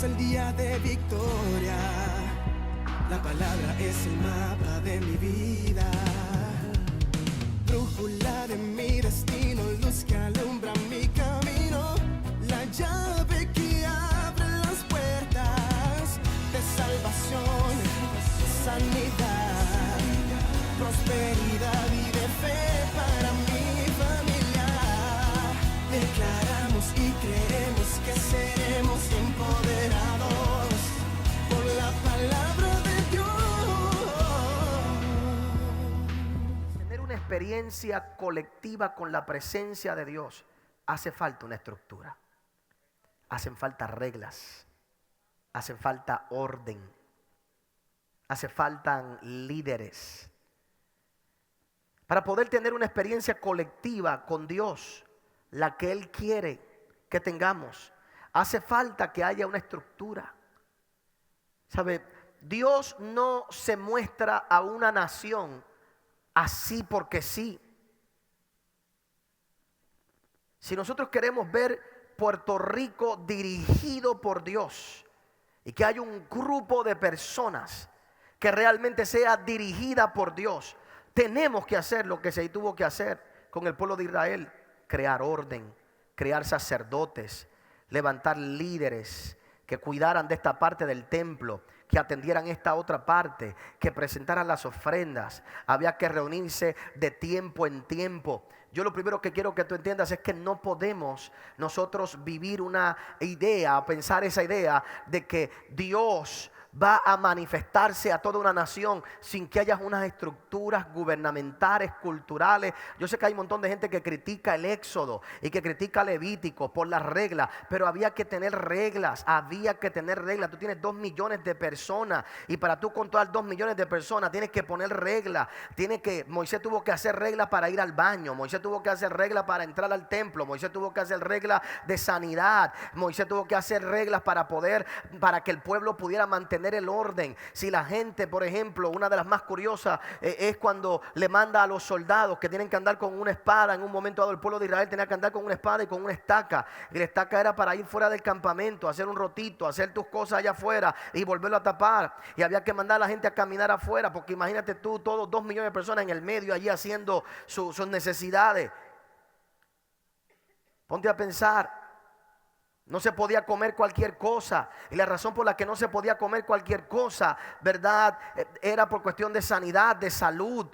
el día de victoria. La palabra es el mapa de mi vida, brújula de mi destino, luz que alumbra mi camino, la llave que abre las puertas de salvación, sanidad, prosperidad y de fe para mi familia. Declaramos y creemos que seremos empoderados por la palabra de Dios. Tener una experiencia colectiva con la presencia de Dios hace falta una estructura, hacen falta reglas, hace falta orden, hace falta líderes. Para poder tener una experiencia colectiva con Dios, la que Él quiere que tengamos, hace falta que haya una estructura. ¿Sabe? Dios no se muestra a una nación así porque sí. Si nosotros queremos ver Puerto Rico dirigido por Dios y que haya un grupo de personas que realmente sea dirigida por Dios, tenemos que hacer lo que se tuvo que hacer con el pueblo de Israel: crear orden, crear sacerdotes, levantar líderes que cuidaran de esta parte del templo, que atendieran esta otra parte, que presentaran las ofrendas. Había que reunirse de tiempo en tiempo. Yo lo primero que quiero que tú entiendas es que no podemos nosotros vivir una idea, pensar esa idea de que Dios va a manifestarse a toda una nación sin que haya unas estructuras gubernamentales, culturales. Yo sé que hay un montón de gente que critica el Éxodo y que critica Levítico por las reglas, pero había que tener reglas, Tú tienes 2 millones de personas y para tú controlar 2 millones de personas tienes que poner reglas. Moisés tuvo que hacer reglas para ir al baño, Moisés tuvo que hacer reglas para entrar al templo, Moisés tuvo que hacer reglas de sanidad, Moisés tuvo que hacer reglas para que el pueblo pudiera mantener el orden. Si la gente, por ejemplo, una de las más curiosas es cuando le manda a los soldados que tienen que andar con una espada. En un momento dado el pueblo de Israel tenía que andar con una espada y con una estaca, y la estaca era para ir fuera del campamento, hacer un rotito, hacer tus cosas allá afuera y volverlo a tapar, y había que mandar a la gente a caminar afuera, porque imagínate tú, todos 2 millones de personas en el medio allí haciendo sus necesidades. Ponte a pensar. No se podía comer cualquier cosa, y la razón por la que no se podía comer cualquier cosa, ¿verdad?, era por cuestión de sanidad, de salud.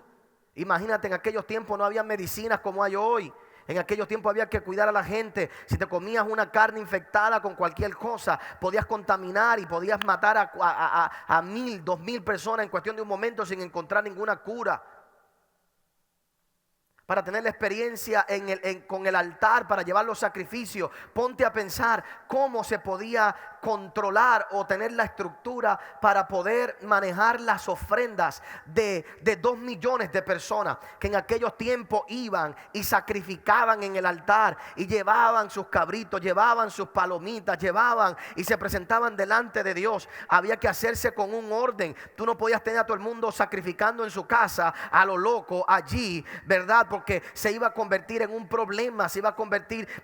Imagínate, en aquellos tiempos no había medicinas como hay hoy. En aquellos tiempos había que cuidar a la gente. Si te comías una carne infectada con cualquier cosa, podías contaminar y podías matar a 1,000, 2,000 personas en cuestión de un momento sin encontrar ninguna cura. Para tener la experiencia con el altar, para llevar los sacrificios, ponte a pensar cómo se podía controlar o tener la estructura para poder manejar las ofrendas de 2 millones de personas que en aquellos tiempos iban y sacrificaban en el altar y llevaban sus cabritos, llevaban sus palomitas, llevaban y se presentaban delante de Dios. Había que hacerse con un orden. Tú no podías tener a todo el mundo sacrificando en su casa a lo loco allí, ¿verdad? Porque se iba a convertir en un problema,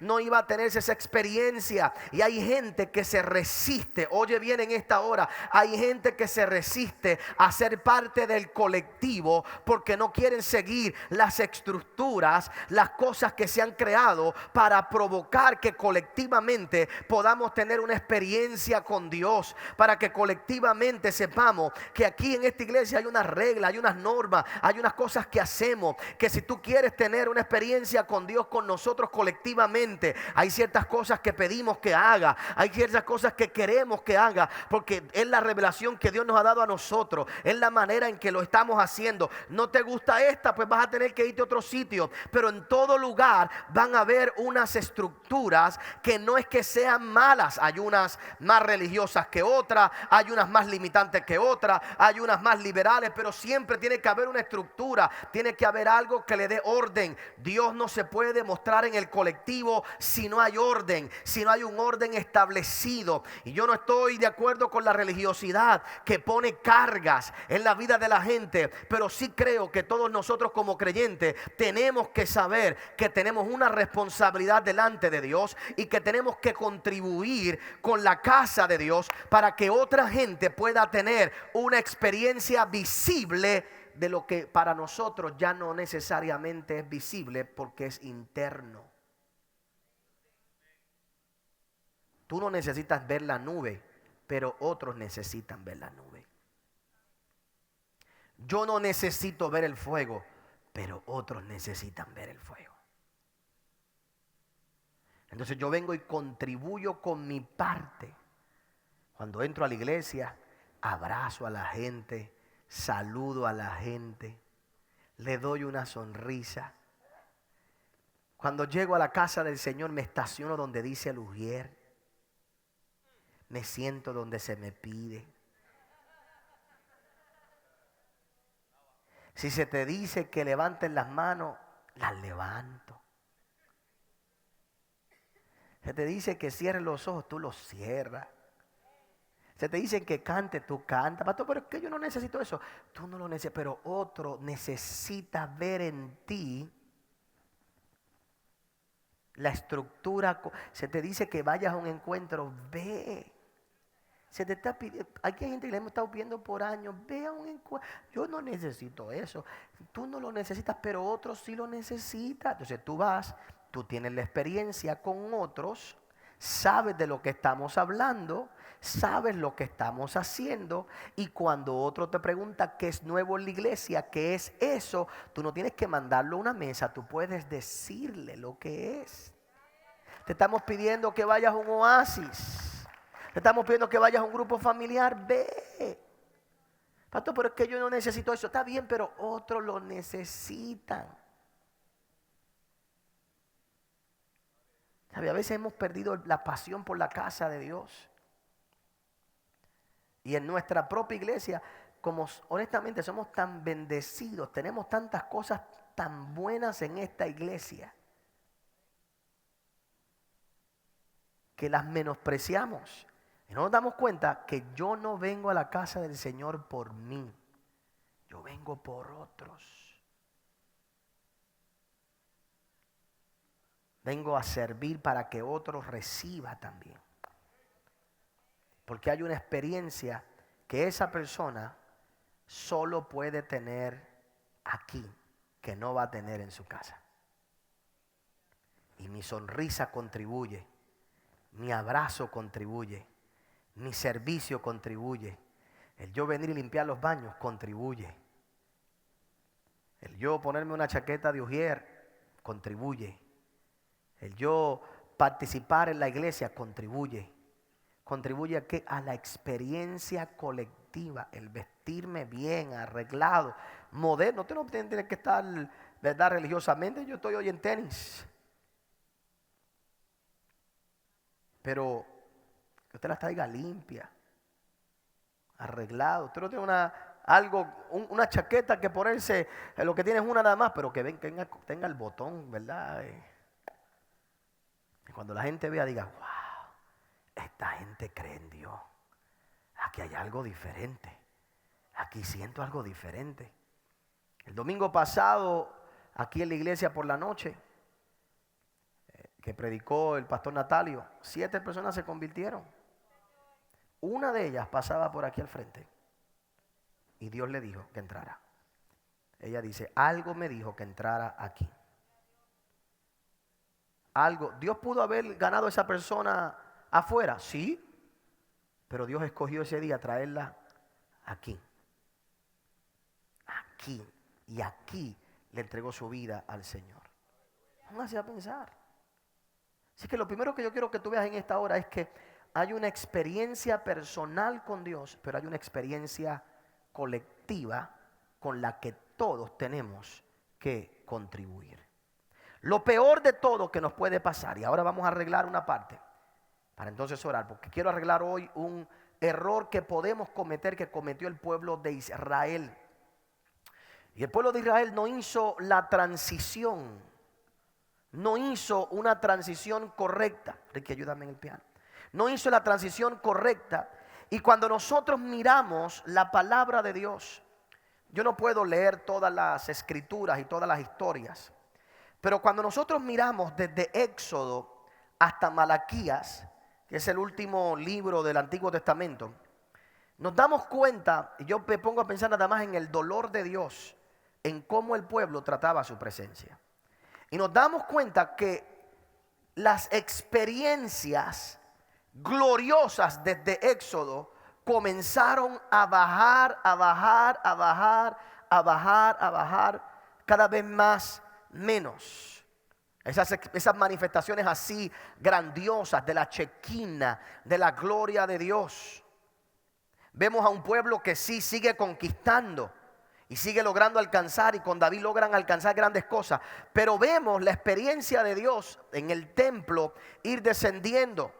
no iba a tenerse esa experiencia. Y hay gente que se resiste, oye bien en esta hora, hay gente que se resiste a ser parte del colectivo porque no quieren seguir las estructuras, las cosas que se han creado para provocar que colectivamente podamos tener una experiencia con Dios, para que colectivamente sepamos que aquí en esta iglesia hay unas reglas, hay unas normas, hay unas cosas que hacemos, que si tú quieres tener una experiencia con Dios, con nosotros colectivamente, hay ciertas cosas que pedimos que haga, hay ciertas cosas que queremos que haga, porque es la revelación que Dios nos ha dado a nosotros, es la manera en que lo estamos haciendo. No te gusta esta, pues vas a tener que irte a otro sitio, pero en todo lugar van a haber unas estructuras que no es que sean malas. Hay unas más religiosas que otras, hay unas más limitantes que otras, hay unas más liberales, pero siempre tiene que haber una estructura, tiene que haber algo que le dé orden. Dios no se puede demostrar en el colectivo si no hay orden, si no hay un orden establecido. Y yo no estoy de acuerdo con la religiosidad que pone cargas en la vida de la gente, pero sí creo que todos nosotros como creyentes tenemos que saber que tenemos una responsabilidad delante de Dios y que tenemos que contribuir con la casa de Dios para que otra gente pueda tener una experiencia visible de lo que para nosotros ya no necesariamente es visible porque es interno. Tú no necesitas ver la nube, pero otros necesitan ver la nube. Yo no necesito ver el fuego, pero otros necesitan ver el fuego. Entonces yo vengo y contribuyo con mi parte. Cuando entro a la iglesia, abrazo a la gente, saludo a la gente, le doy una sonrisa. Cuando llego a la casa del Señor me estaciono donde dice el ujier, me siento donde se me pide. Si se te dice que levantes las manos, las levanto. Se te dice que cierres los ojos, tú los cierras. Se te dice que cante, tú cantas. Pastor, pero es que yo no necesito eso. Tú no lo necesitas, pero otro necesita ver en ti la estructura. Se te dice que vayas a un encuentro, ve. Se te está pidiendo, hay gente que le hemos estado pidiendo por años, ve a un encuentro. Yo no necesito eso. Tú no lo necesitas, pero otros sí lo necesitan. Entonces tú vas, tú tienes la experiencia con otros, sabes de lo que estamos hablando, sabes lo que estamos haciendo, y cuando otro te pregunta qué es nuevo en la iglesia, qué es eso, tú no tienes que mandarlo a una mesa, tú puedes decirle lo que es. Te estamos pidiendo que vayas a un oasis. Te estamos pidiendo que vayas a un grupo familiar, ve. Pastor, pero es que yo no necesito eso. Está bien, pero otros lo necesitan. ¿Sabe? A veces hemos perdido la pasión por la casa de Dios. Y en nuestra propia iglesia, como honestamente somos tan bendecidos, tenemos tantas cosas tan buenas en esta iglesia, que las menospreciamos. Y no nos damos cuenta que yo no vengo a la casa del Señor por mí. Yo vengo por otros. Vengo a servir para que otros reciban también. Porque hay una experiencia que esa persona solo puede tener aquí, que no va a tener en su casa. Y mi sonrisa contribuye, mi abrazo contribuye, mi servicio contribuye. El yo venir y limpiar los baños contribuye. El yo ponerme una chaqueta de ujier contribuye. El yo participar en la iglesia contribuye. ¿Contribuye a qué? A la experiencia colectiva. El vestirme bien, arreglado, moderno. Usted no tiene que estar, ¿verdad?, religiosamente. Yo estoy hoy en tenis. Pero que usted las traiga limpia, arreglado. Usted no tiene una chaqueta que ponerse, lo que tiene es una nada más, pero que tenga el botón, ¿verdad? Y cuando la gente vea, diga, wow, esta gente cree en Dios. Aquí hay algo diferente. Aquí siento algo diferente. El domingo pasado, aquí en la iglesia por la noche, que predicó el pastor Natalio, 7 personas se convirtieron. Una de ellas pasaba por aquí al frente y Dios le dijo que entrara. Ella dice, algo me dijo que entrara aquí. Algo, Dios pudo haber ganado a esa persona afuera, sí, pero Dios escogió ese día traerla aquí. Aquí, y aquí le entregó su vida al Señor. Póngase a pensar. Así que lo primero que yo quiero que tú veas en esta hora es que hay una experiencia personal con Dios, pero hay una experiencia colectiva con la que todos tenemos que contribuir. Lo peor de todo que nos puede pasar, y ahora vamos a arreglar una parte, para entonces orar, porque quiero arreglar hoy un error que podemos cometer, que cometió el pueblo de Israel. Y el pueblo de Israel no hizo la transición, no hizo una transición correcta. Ricky, ayúdame en el piano. No hizo la transición correcta. Y cuando nosotros miramos la palabra de Dios, yo no puedo leer todas las escrituras y todas las historias, pero cuando nosotros miramos desde Éxodo hasta Malaquías, que es el último libro del Antiguo Testamento, nos damos cuenta, y yo me pongo a pensar nada más en el dolor de Dios, en cómo el pueblo trataba su presencia. Y nos damos cuenta que las experiencias gloriosas desde Éxodo comenzaron a bajar, a bajar, a bajar, a bajar, a bajar, cada vez más menos. Esas manifestaciones así grandiosas de la chequina, de la gloria de Dios. Vemos a un pueblo que sí sigue conquistando y sigue logrando alcanzar, y con David logran alcanzar grandes cosas. Pero vemos la experiencia de Dios en el templo ir descendiendo.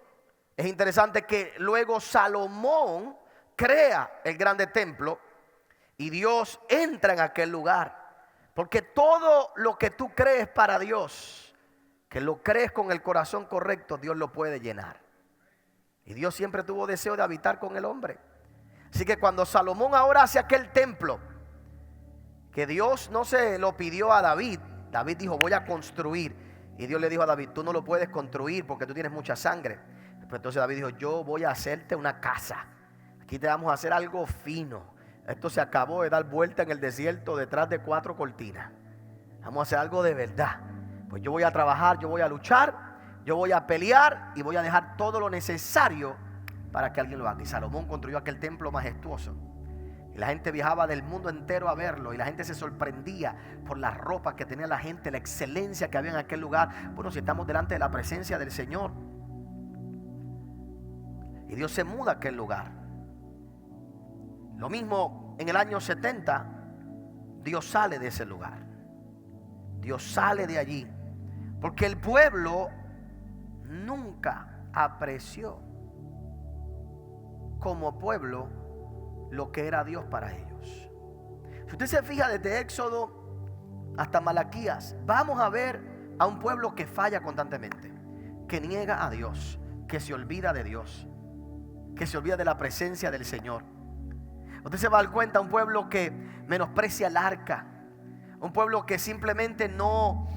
Es interesante que luego Salomón crea el grande templo y Dios entra en aquel lugar. Porque todo lo que tú crees para Dios, que lo crees con el corazón correcto, Dios lo puede llenar. Y Dios siempre tuvo deseo de habitar con el hombre. Así que cuando Salomón ahora hace aquel templo, que Dios no se lo pidió a David, David dijo: voy a construir. Y Dios le dijo a David: tú no lo puedes construir porque tú tienes mucha sangre. Entonces David dijo: yo voy a hacerte una casa. Aquí te vamos a hacer algo fino. Esto se acabó de dar vuelta en el desierto detrás de 4 cortinas. Vamos a hacer algo de verdad. Pues yo voy a trabajar, yo voy a luchar, yo voy a pelear y voy a dejar todo lo necesario para que alguien lo haga. Y Salomón construyó aquel templo majestuoso. Y la gente viajaba del mundo entero a verlo. Y la gente se sorprendía por las ropas que tenía la gente, la excelencia que había en aquel lugar. Bueno, si estamos delante de la presencia del Señor. Y Dios se muda a aquel lugar. Lo mismo en el año 70, Dios sale de ese lugar. Dios sale de allí. Porque el pueblo nunca apreció como pueblo lo que era Dios para ellos. Si usted se fija desde Éxodo hasta Malaquías, vamos a ver a un pueblo que falla constantemente, que niega a Dios, que se olvida de Dios, que se olvida de la presencia del Señor. Usted se va a dar cuenta, un pueblo que menosprecia el arca, un pueblo que simplemente no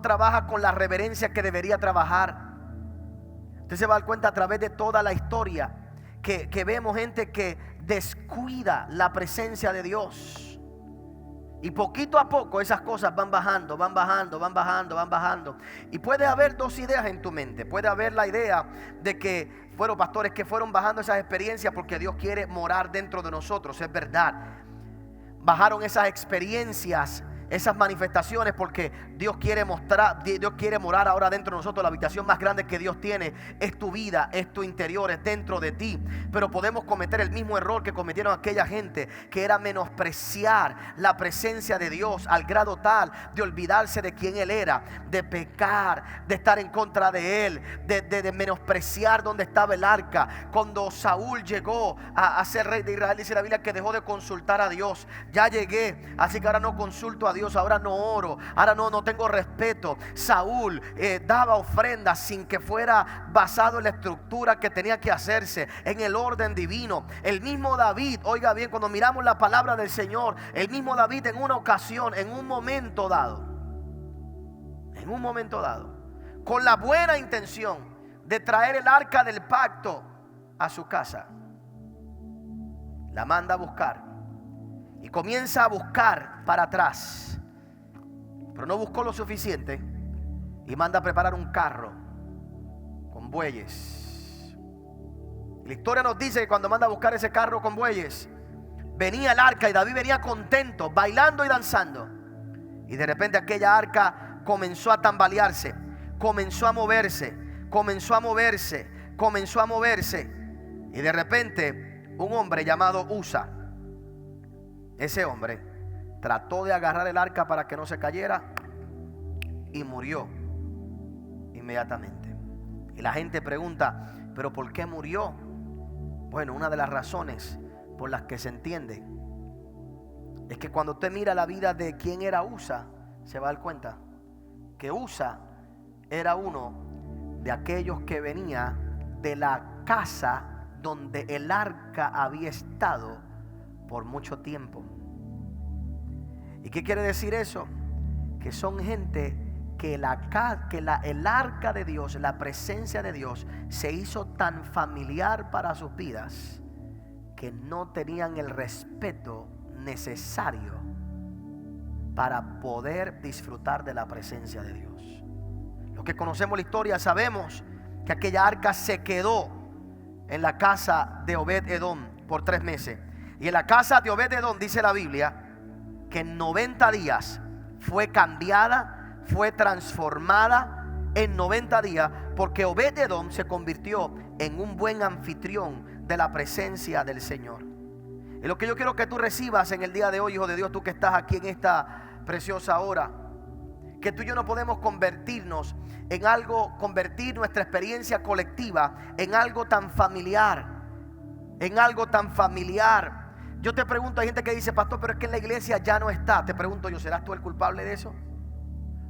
trabaja con la reverencia que debería trabajar. Usted se va a dar cuenta a través de toda la historia que vemos gente que descuida la presencia de Dios. Y poquito a poco esas cosas van bajando, van bajando, van bajando, van bajando. Y puede haber 2 ideas en tu mente. Puede haber la idea de que fueron pastores que fueron bajando esas experiencias porque Dios quiere morar dentro de nosotros. Es verdad. Bajaron esas experiencias, esas manifestaciones, porque Dios quiere morar ahora dentro de nosotros. La habitación más grande que Dios tiene es tu vida, es tu interior, es dentro de ti. Pero podemos cometer el mismo error que cometieron aquella gente, que era menospreciar la presencia de Dios al grado tal de olvidarse de quién Él era, de pecar, de estar en contra de Él, de menospreciar dónde estaba el arca. Cuando Saúl llegó a ser rey de Israel, dice la Biblia que dejó de consultar a Dios. Ya llegué, así que ahora no consulto a Dios, ahora no oro, ahora no tengo respeto. Saúl daba ofrendas sin que fuera basado en la estructura que tenía que hacerse, en el orden divino. El mismo David, oiga bien, cuando miramos la palabra del Señor, el mismo David en una ocasión, en un momento dado, con la buena intención de traer el arca del pacto a su casa, la manda a buscar. Y comienza a buscar para atrás, pero no buscó lo suficiente y manda a preparar un carro con bueyes. Y la historia nos dice que cuando manda a buscar ese carro con bueyes, venía el arca y David venía contento, bailando y danzando. Y de repente aquella arca comenzó a tambalearse, comenzó a moverse. Y de repente un hombre llamado Usa, ese hombre trató de agarrar el arca para que no se cayera y murió inmediatamente. Y la gente pregunta: ¿pero por qué murió? Bueno, una de las razones por las que se entiende es que cuando usted mira la vida de quién era Usa, se va a dar cuenta que Usa era uno de aquellos que venía de la casa donde el arca había estado por mucho tiempo. ¿Y qué quiere decir eso? Que son gente que el arca de Dios, la presencia de Dios, se hizo tan familiar para sus vidas que no tenían el respeto necesario para poder disfrutar de la presencia de Dios. Los que conocemos la historia sabemos que aquella arca se quedó en la casa de Obed-Edom por 3 meses. Y en la casa de Obed-Edom dice la Biblia que en 90 días fue cambiada, fue transformada en 90 días, porque Obed-Edom se convirtió en un buen anfitrión de la presencia del Señor. Y lo que yo quiero que tú recibas en el día de hoy, hijo de Dios, tú que estás aquí en esta preciosa hora, que tú y yo no podemos convertir nuestra experiencia colectiva en algo tan familiar, Yo te pregunto, hay gente que dice, pastor, pero es que en la iglesia ya no está. Te pregunto yo, ¿serás tú el culpable de eso?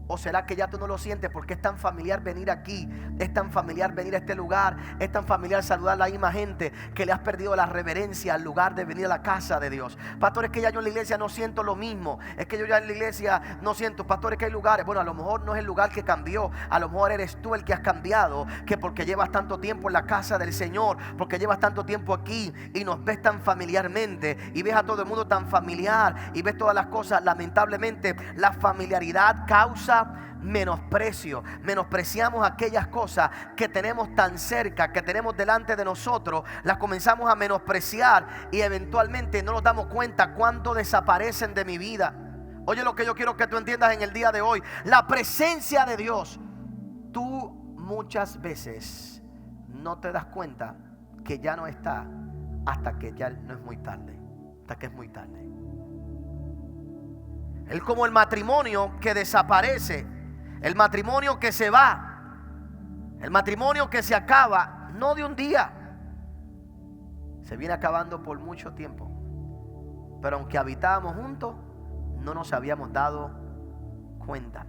¿O será que ya tú no lo sientes porque es tan familiar venir aquí, es tan familiar venir a este lugar, es tan familiar saludar a la misma gente que le has perdido la reverencia al lugar de venir a la casa de Dios? Pastor, es que ya yo en la iglesia no siento lo mismo, es que yo ya en la iglesia no siento. Pastor, es que hay lugares, bueno, a lo mejor no es el lugar que cambió, a lo mejor eres tú el que has cambiado, que porque llevas tanto tiempo en la casa del Señor, porque llevas tanto tiempo aquí y nos ves tan familiarmente y ves a todo el mundo tan familiar y ves todas las cosas. Lamentablemente la familiaridad causa menosprecio. Menospreciamos aquellas cosas que tenemos tan cerca, que tenemos delante de nosotros, las comenzamos a menospreciar y eventualmente no nos damos cuenta cuánto desaparecen de mi vida. Oye, lo que yo quiero que tú entiendas en el día de hoy, la presencia de Dios, tú muchas veces no te das cuenta que ya no está hasta que ya no es muy tarde, hasta que es muy tarde. Es como el matrimonio que desaparece, el matrimonio que se va, el matrimonio que se acaba, no de un día, se viene acabando por mucho tiempo. Pero aunque habitábamos juntos, no nos habíamos dado cuenta.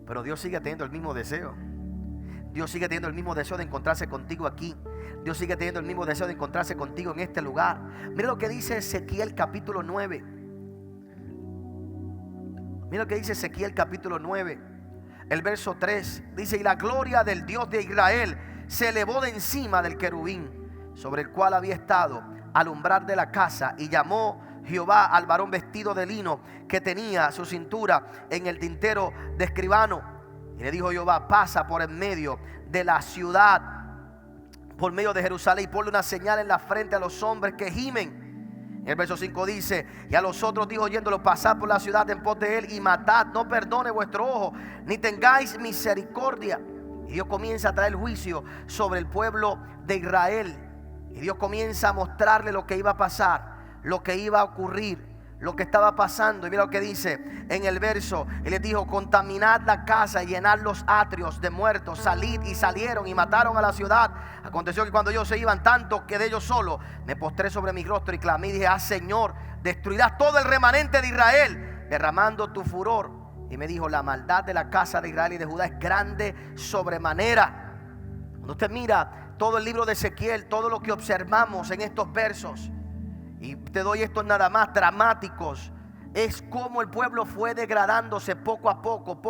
Pero Dios sigue teniendo el mismo deseo. Dios sigue teniendo el mismo deseo de encontrarse contigo aquí. Dios sigue teniendo el mismo deseo de encontrarse contigo en este lugar. Mira lo que dice Ezequiel capítulo 9. Mira lo que dice Ezequiel capítulo 9, el verso 3. Dice: y la gloria del Dios de Israel se elevó de encima del querubín sobre el cual había estado al umbral de la casa, y llamó Jehová al varón vestido de lino que tenía su cintura en el tintero de escribano. Y le dijo Jehová: pasa por en medio de la ciudad, por medio de Jerusalén, y ponle una señal en la frente a los hombres que gimen. El verso 5 dice: y a los otros dijo oyéndolo: pasad por la ciudad en pos de él y matad, no perdone vuestro ojo, ni tengáis misericordia. Y Dios comienza a traer juicio sobre el pueblo de Israel. Y Dios comienza a mostrarle lo que iba a pasar, lo que iba a ocurrir, lo que estaba pasando. Y mira lo que dice en el verso. Él les dijo: contaminad la casa y llenad los atrios de muertos. Salid. Y salieron y mataron a la ciudad. Aconteció que cuando ellos se iban, tanto quedé yo solo, me postré sobre mi rostro y clamé y dije: ah, Señor, destruirás todo el remanente de Israel, derramando tu furor. Y me dijo: la maldad de la casa de Israel y de Judá es grande sobremanera. Cuando usted mira todo el libro de Ezequiel, todo lo que observamos en estos versos, y te doy estos nada más dramáticos, es como el pueblo fue degradándose poco a poco,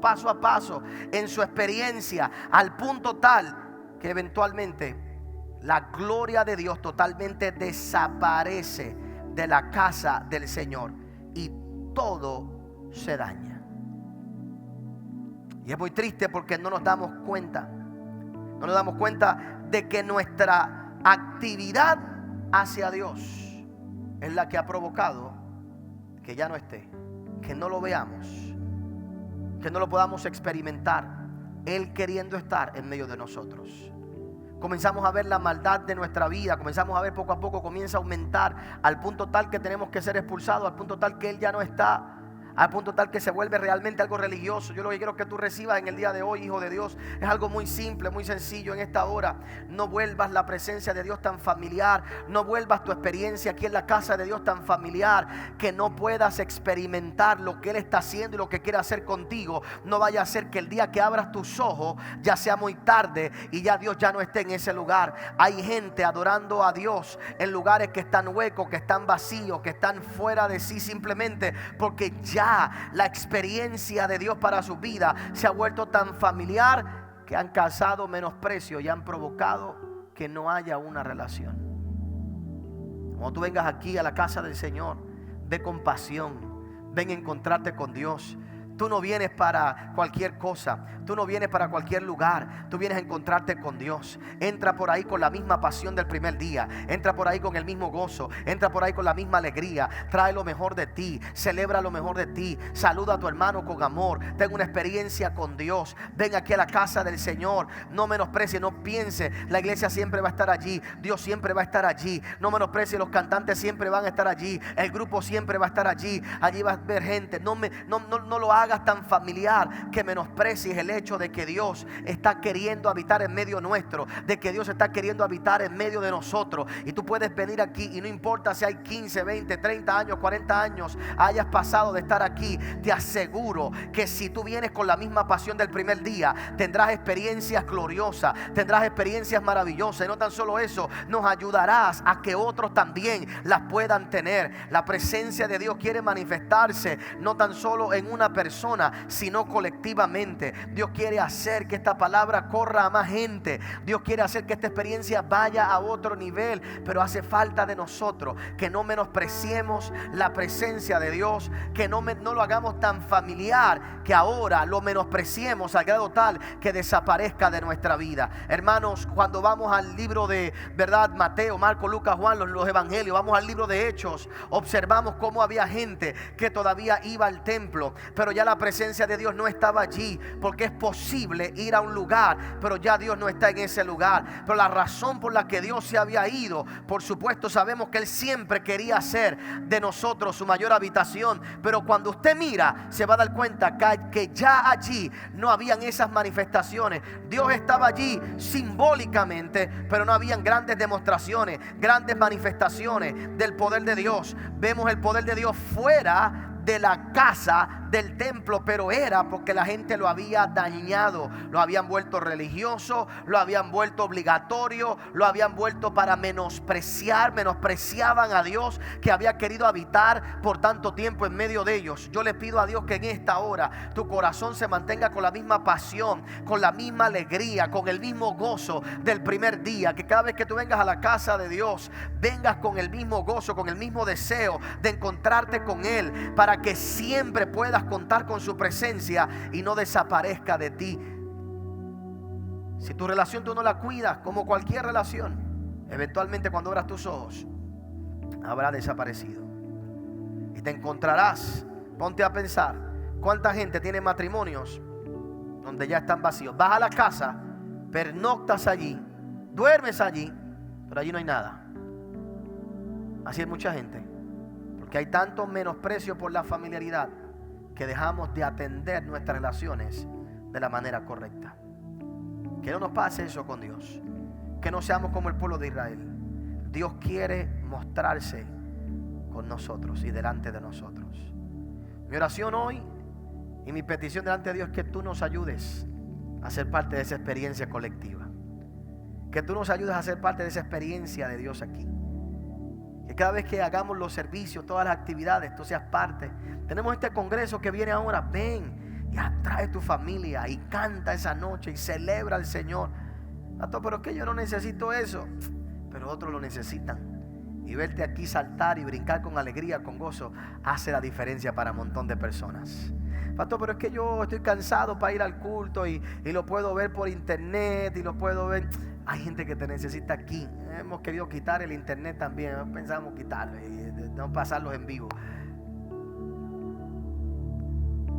paso a paso, en su experiencia, al punto tal que eventualmente la gloria de Dios totalmente desaparece de la casa del Señor y todo se daña. Y es muy triste porque no nos damos cuenta de que nuestra actividad hacia Dios es la que ha provocado que ya no esté, que no lo veamos, que no lo podamos experimentar, Él queriendo estar en medio de nosotros. Comenzamos a ver la maldad de nuestra vida, comenzamos a ver poco a poco, comienza a aumentar al punto tal que tenemos que ser expulsados, al punto tal que Él ya no está, al punto tal que se vuelve realmente algo religioso. Yo lo que quiero que tú recibas en el día de hoy, hijo de Dios, es algo muy simple, muy sencillo en esta hora. No vuelvas la presencia de Dios tan familiar, no vuelvas tu experiencia aquí en la casa de Dios tan familiar, que no puedas experimentar lo que Él está haciendo y lo que quiere hacer contigo. No vaya a ser que el día que abras tus ojos ya sea muy tarde y ya Dios ya no esté en ese lugar. Hay gente adorando a Dios en lugares que están huecos, que están vacíos, que están fuera de sí, simplemente porque ya la experiencia de Dios para su vida se ha vuelto tan familiar que han causado menosprecio y han provocado que no haya una relación. Cuando tú vengas aquí a la casa del Señor, de compasión, ven a encontrarte con Dios. Tú no vienes para cualquier cosa, tú no vienes para cualquier lugar, tú vienes a encontrarte con Dios. Entra por ahí con la misma pasión del primer día, entra por ahí con el mismo gozo, entra por ahí con la misma alegría. Trae lo mejor de ti, celebra lo mejor de ti, saluda a tu hermano con amor, ten una experiencia con Dios. Ven aquí a la casa del Señor, no menosprecie, no piense, la iglesia siempre va a estar allí, Dios siempre va a estar allí. No menosprecie, los cantantes siempre van a estar allí, el grupo siempre va a estar allí, allí va a haber gente. No lo hagas tan familiar que menosprecies el hecho de que Dios está queriendo habitar en medio nuestro, de que Dios está queriendo habitar en medio de nosotros. Y tú puedes venir aquí y no importa si hay 15, 20, 30 años, 40 años hayas pasado de estar aquí, te aseguro que si tú vienes con la misma pasión del primer día, tendrás experiencias gloriosas, tendrás experiencias maravillosas. Y no tan solo eso, nos ayudarás a que otros también las puedan tener. La presencia de Dios quiere manifestarse no tan solo en una persona, sino colectivamente. Dios quiere hacer que esta palabra corra a más gente. Dios quiere hacer que esta experiencia vaya a otro nivel. Pero hace falta de nosotros que no menospreciemos la presencia de Dios, que no lo hagamos tan familiar que ahora lo menospreciemos al grado tal que desaparezca de nuestra vida. Hermanos, cuando vamos al libro de verdad, Mateo, Marco, Lucas, Juan, los evangelios, vamos al libro de Hechos, observamos cómo había gente que todavía iba al templo, pero ya la presencia de Dios no estaba allí, porque es posible ir a un lugar, pero ya Dios no está en ese lugar. Pero la razón por la que Dios se había ido, por supuesto sabemos que Él siempre quería hacer de nosotros su mayor habitación, pero cuando usted mira se va a dar cuenta que ya allí no habían esas manifestaciones. Dios estaba allí simbólicamente, pero no habían grandes demostraciones, grandes manifestaciones del poder de Dios. Vemos el poder de Dios fuera de la casa del templo, pero era porque la gente lo había dañado, lo habían vuelto religioso, lo habían vuelto obligatorio, lo habían vuelto para menospreciaban a Dios que había querido habitar por tanto tiempo en medio de ellos. Yo le pido a Dios que en esta hora tu corazón se mantenga con la misma pasión, con la misma alegría, con el mismo gozo del primer día, que cada vez que tú vengas a la casa de Dios, vengas con el mismo gozo, con el mismo deseo de encontrarte con Él, para que siempre puedas contar con su presencia y no desaparezca de ti. Si tu relación tú no la cuidas, como cualquier relación, eventualmente cuando abras tus ojos habrá desaparecido y te encontrarás. Ponte a pensar cuánta gente tiene matrimonios donde ya están vacíos. Vas a la casa, pernoctas allí, duermes allí, pero allí no hay nada. Así es mucha gente, que hay tanto menosprecio por la familiaridad que dejamos de atender nuestras relaciones de la manera correcta. Que no nos pase eso con Dios, que no seamos como el pueblo de Israel. Dios quiere mostrarse con nosotros y delante de nosotros. Mi oración hoy y mi petición delante de Dios es que tú nos ayudes a ser parte de esa experiencia colectiva, que tú nos ayudes a ser parte de esa experiencia de Dios aquí. Que cada vez que hagamos los servicios, todas las actividades, tú seas parte. Tenemos este congreso que viene ahora. Ven y atrae tu familia y canta esa noche y celebra al Señor. Pero es que yo no necesito eso, pero otros lo necesitan. Y verte aquí saltar y brincar con alegría, con gozo, hace la diferencia para un montón de personas. Pastor, pero es que yo estoy cansado para ir al culto y lo puedo ver por internet y lo puedo ver. Hay gente que te necesita aquí. Hemos querido quitar el internet también. Pensamos quitarlo y no pasarlos en vivo.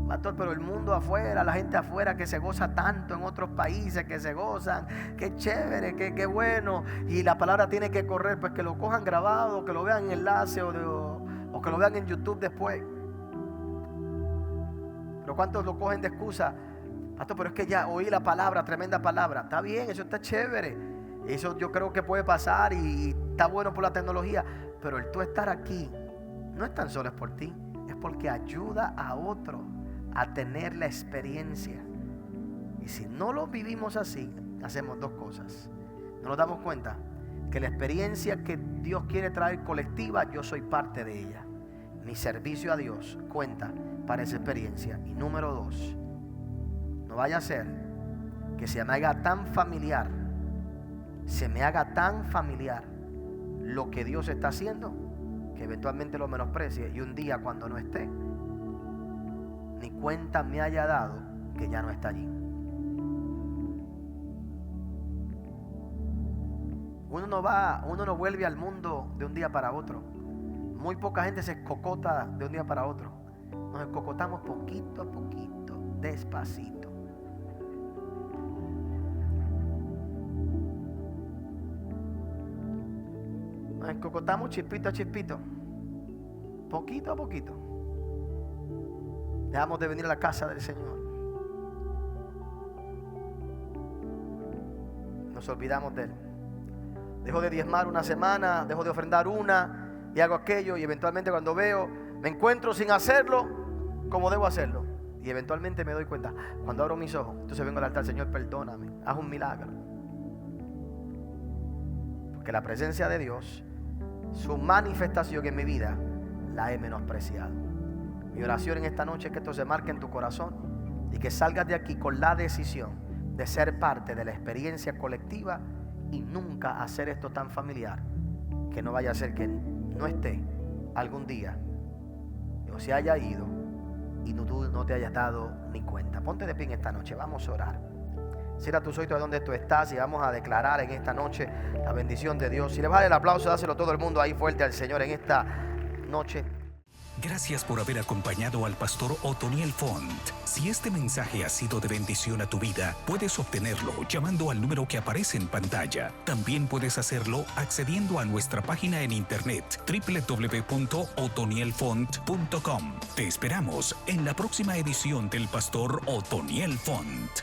Pastor, pero el mundo afuera, la gente afuera que se goza tanto en otros países, que se gozan, qué chévere, qué bueno. Y la palabra tiene que correr, pues que lo cojan grabado, que lo vean en enlace o que lo vean en YouTube después. Pero ¿cuántos lo cogen de excusa? Pastor, pero es que ya oí la palabra, tremenda palabra. Está bien, eso está chévere. Eso yo creo que puede pasar y está bueno por la tecnología. Pero el tú estar aquí no es tan solo es por ti, es porque ayuda a otro a tener la experiencia. Y si no lo vivimos así, hacemos dos cosas. No nos damos cuenta que la experiencia que Dios quiere traer colectiva, yo soy parte de ella. Mi servicio a Dios cuenta para esa experiencia. Y número dos, no vaya a ser que se me haga tan familiar, lo que Dios está haciendo, que eventualmente lo menosprecie y un día cuando no esté, ni cuenta me haya dado que ya no está allí. Uno no vuelve al mundo de un día para otro. Muy poca gente se escocota de un día para otro. Nos escocotamos poquito a poquito, despacito. Nos escocotamos chispito a chispito, poquito a poquito. Dejamos de venir a la casa del Señor. Nos olvidamos de Él. Dejo de diezmar una semana, dejo de ofrendar una y hago aquello, y eventualmente cuando veo, me encuentro sin hacerlo como debo hacerlo, y eventualmente me doy cuenta. Cuando abro mis ojos, entonces vengo al altar: Señor, perdóname, haz un milagro. Porque la presencia de Dios, su manifestación en mi vida, la he menospreciado. Mi oración en esta noche es que esto se marque en tu corazón y que salgas de aquí con la decisión de ser parte de la experiencia colectiva y nunca hacer esto tan familiar, que no vaya a ser que no esté algún día o se haya ido y tú no te hayas dado ni cuenta. Ponte de pie en esta noche, vamos a orar. Cierra tus oídos de donde tú estás y vamos a declarar en esta noche la bendición de Dios. Si le vale el aplauso, dáselo todo el mundo ahí fuerte al Señor en esta noche. Gracias por haber acompañado al pastor Otoniel Font. Si este mensaje ha sido de bendición a tu vida, puedes obtenerlo llamando al número que aparece en pantalla. También puedes hacerlo accediendo a nuestra página en internet www.otonielfont.com. Te esperamos en la próxima edición del pastor Otoniel Font.